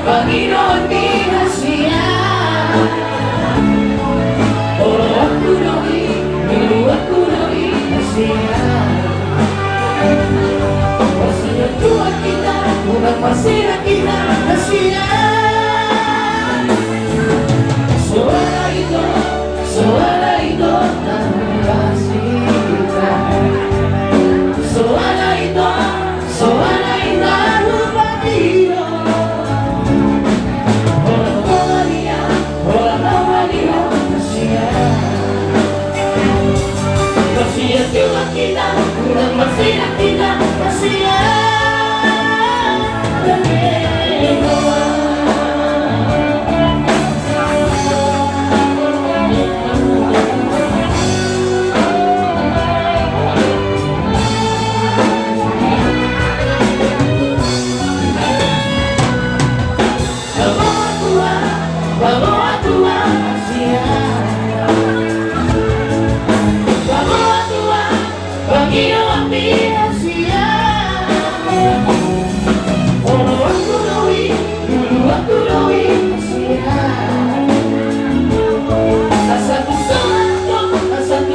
Panginoon binasya. Oh, aku doi, dulu aku doi Asia. Masih tua kita, bukan masih kita Asia. Suara itu kasih kita. Suara itu lupa dia. Kita, bukan masih kita Asia. Panginoon binasya. Oh, aku doi, dulu aku doi Asia. Asal tu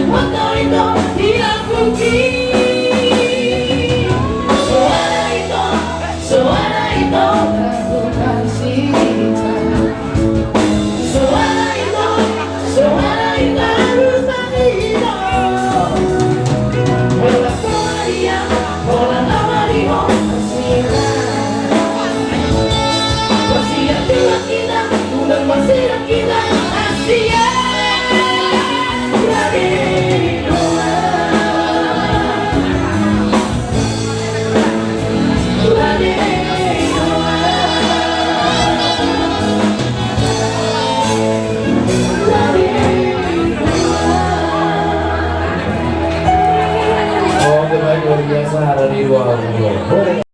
motor itu tidak mungkin. Suara itu aku kasih kita. Suara itu lupa kita. Masih kita Asia. Oh, terbaik luar biasa dari 20.